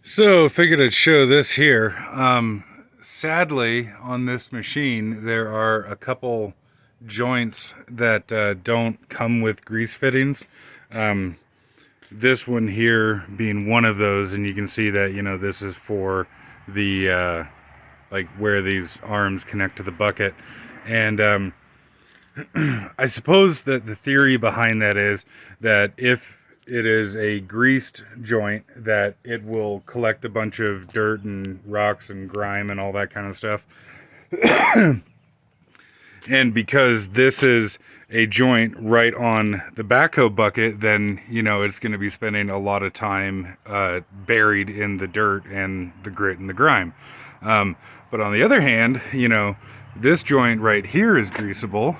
So figured I'd show this here. Sadly, on this machine, there are a couple joints that don't come with grease fittings. Um, this one here being one of those, and you can see that, this is for the, like where these arms connect to the bucket. And I suppose that the theory behind that is that if it is a greased joint, that it will collect a bunch of dirt and rocks and grime and all that kind of stuff. And because this is a joint right on the backhoe bucket, then, it's going to be spending a lot of time buried in the dirt and the grit and the grime. But on the other hand, this joint right here is greasable,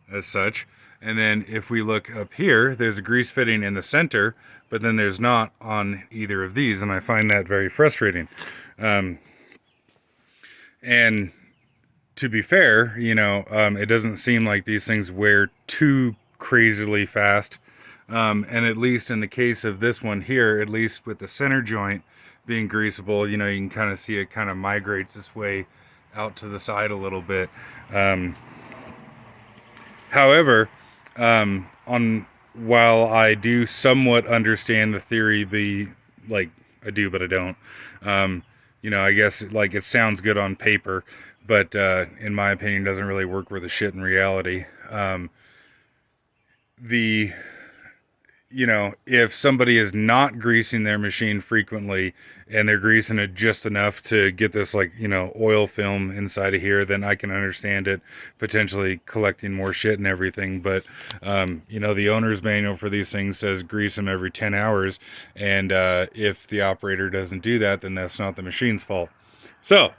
as such. And then if we look up here, there's a grease fitting in the center, but then there's not on either of these, and I find that very frustrating. And to be fair, it doesn't seem like these things wear too crazily fast. And at least in the case of this one here, at least with the center joint being greasable, you can kind of see it kind of migrates this way out to the side a little bit. However, while I do somewhat understand the theory, I do, but I don't. I guess like it sounds good on paper, but in my opinion, doesn't really work worth a shit in reality. The if somebody is not greasing their machine frequently and they're greasing it just enough to get this oil film inside of here, then I can understand it potentially collecting more shit and everything. But the owner's manual for these things says grease them every 10 hours, and if the operator doesn't do that, then that's not the machine's fault. So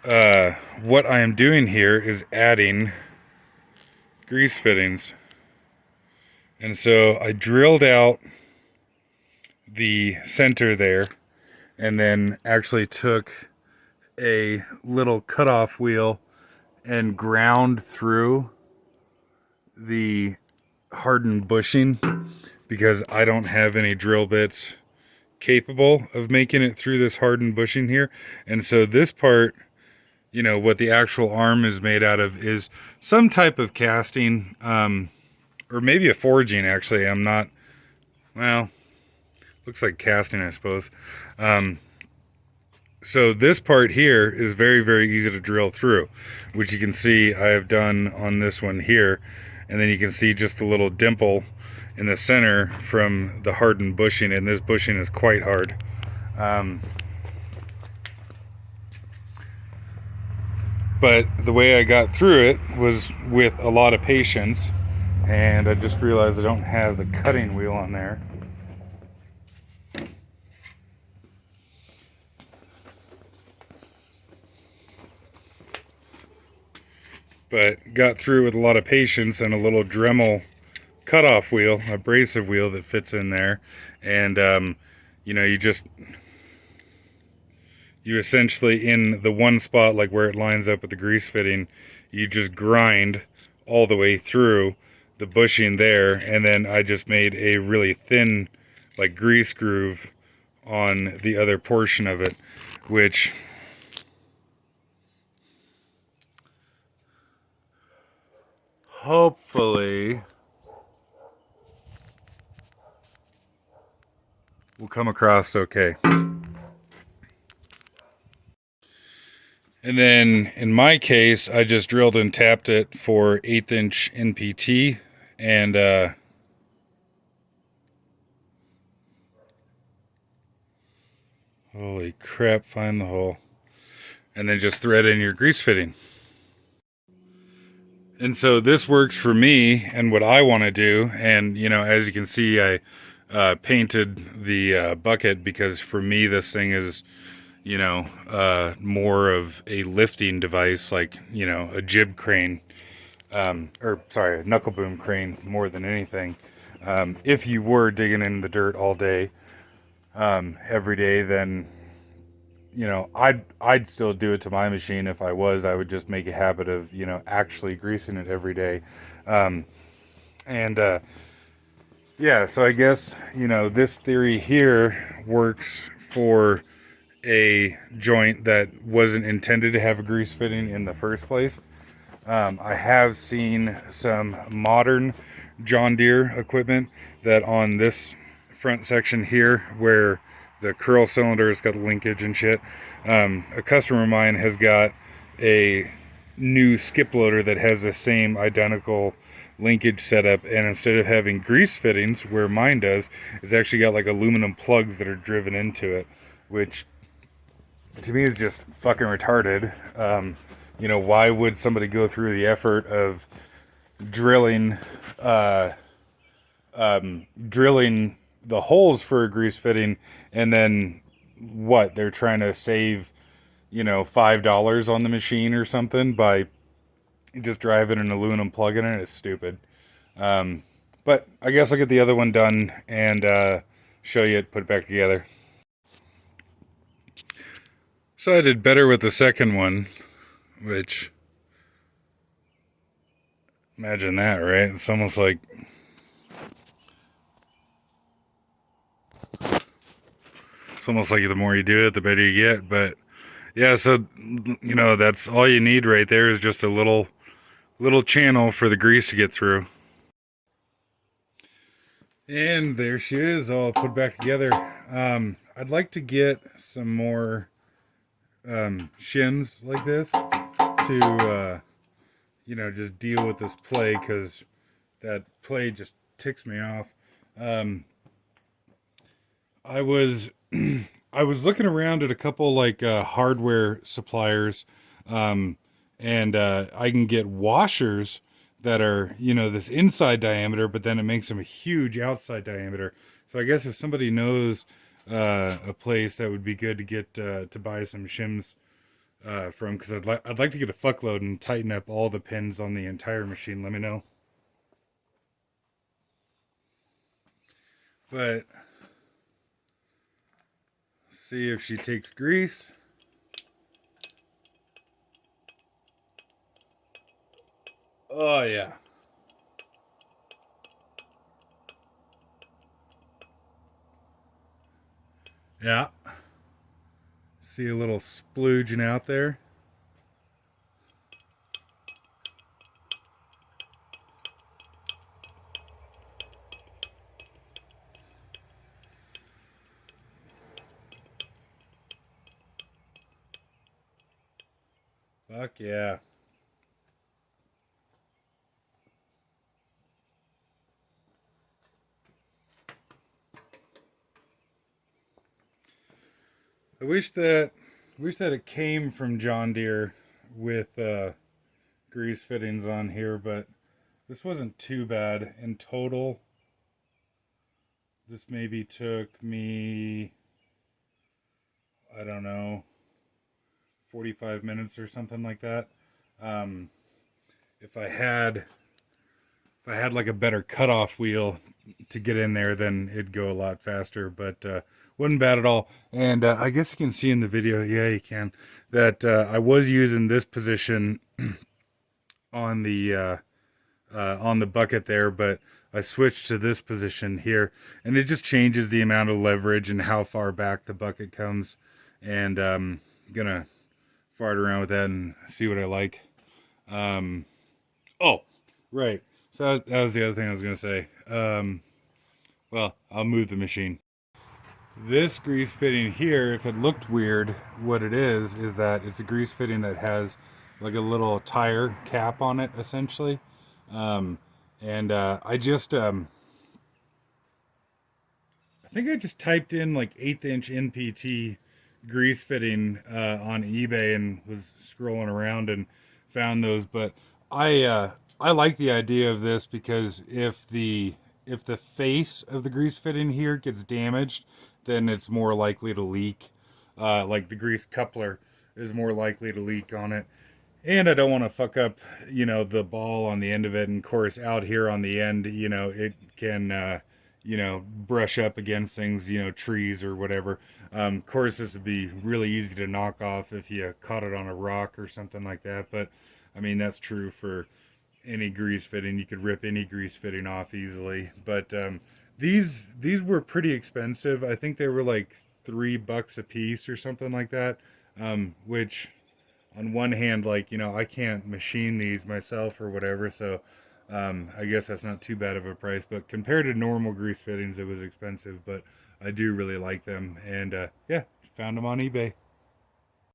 what I am doing here is adding grease fittings. And so I drilled out the center there, and then actually took a little cutoff wheel and ground through the hardened bushing, because I don't have any drill bits capable of making it through this hardened bushing here. And so this part, what the actual arm is made out of is some type of casting, or maybe a forging, actually. I'm not, well, looks like casting, I suppose. So this part here is very, very easy to drill through, which you can see I have done on this one here. And then you can see just a little dimple in the center from the hardened bushing, and this bushing is quite hard. But the way I got through it was with a lot of patience. And I just realized I don't have the cutting wheel on there. But got through with a lot of patience and a little Dremel cutoff wheel, abrasive wheel that fits in there. And, you essentially, in the one spot, like where it lines up with the grease fitting, you just grind all the way through the bushing there, and then I just made a really thin grease groove on the other portion of it, which hopefully will come across okay. And then in my case, I just drilled and tapped it for 1/8 inch NPT, and holy crap, find the hole. And then just thread in your grease fitting. And so this works for me and what I want to do. And, as you can see, I painted the bucket because for me this thing is, more of a lifting device, like, a jib crane, a knuckle boom crane more than anything. If you were digging in the dirt all day, every day, then I'd still do it to my machine. If I would just make a habit of actually greasing it every day. And Yeah, so I guess, this theory here works for a joint that wasn't intended to have a grease fitting in the first place. I have seen some modern John Deere equipment that on this front section here, where the curl cylinder has got linkage and shit, a customer of mine has got a new skip loader that has the same identical linkage setup, and instead of having grease fittings where mine does, it's actually got like aluminum plugs that are driven into it, which to me is just fucking retarded. Why would somebody go through the effort of drilling, uh, drilling the holes for a grease fitting, and then what? They're trying to save, $5 on the machine or something by just driving an aluminum plug in it. It's stupid. Um, but I guess I'll get the other one done and show you it, put it back together. So I did better with the second one, which, imagine that, right? It's almost like the more you do it, the better you get. But yeah, so that's all you need right there is just a little channel for the grease to get through. And there she is, all put back together. I'd like to get some more shims like this to just deal with this play, because that play just ticks me off. I was I was looking around at a couple like hardware suppliers, um, and I can get washers that are this inside diameter, but then it makes them a huge outside diameter. So I guess if somebody knows a place, that would be good to get to buy some shims from, because I'd like to get a fuckload and tighten up all the pins on the entire machine. Let me know. But see if she takes grease. Oh yeah. Yeah. See a little splooging out there. Fuck yeah. I wish that it came from John Deere with grease fittings on here, but this wasn't too bad in total. This maybe took me, I don't know, 45 minutes or something like that. Um, if I had like a better cutoff wheel to get in there, then it'd go a lot faster. But wasn't bad at all. And I guess you can see in the video, yeah, you can, that I was using this position on the bucket there, but I switched to this position here, and it just changes the amount of leverage and how far back the bucket comes. And gonna fart around with that and see what I like. Um, oh, right. So that was the other thing I was gonna say. Well, I'll move the machine. This grease fitting here, if it looked weird, what it is that it's a grease fitting that has like a little tire cap on it, essentially. Um, and I think I just typed in like 1/8" NPT grease fitting on eBay and was scrolling around and found those. But I like the idea of this, because if the face of the grease fitting here gets damaged, then it's more likely to leak. Like the grease coupler is more likely to leak on it. And I don't want to fuck up, the ball on the end of it. And of course, out here on the end, it can, brush up against things, trees or whatever. Of course, this would be really easy to knock off if you caught it on a rock or something like that. But I mean, that's true for any grease fitting. You could rip any grease fitting off easily. But These were pretty expensive. I think they were like $3 a piece or something like that. Which on one hand, like, I can't machine these myself or whatever, so I guess that's not too bad of a price. But compared to normal grease fittings, it was expensive. But I do really like them, and yeah, found them on eBay.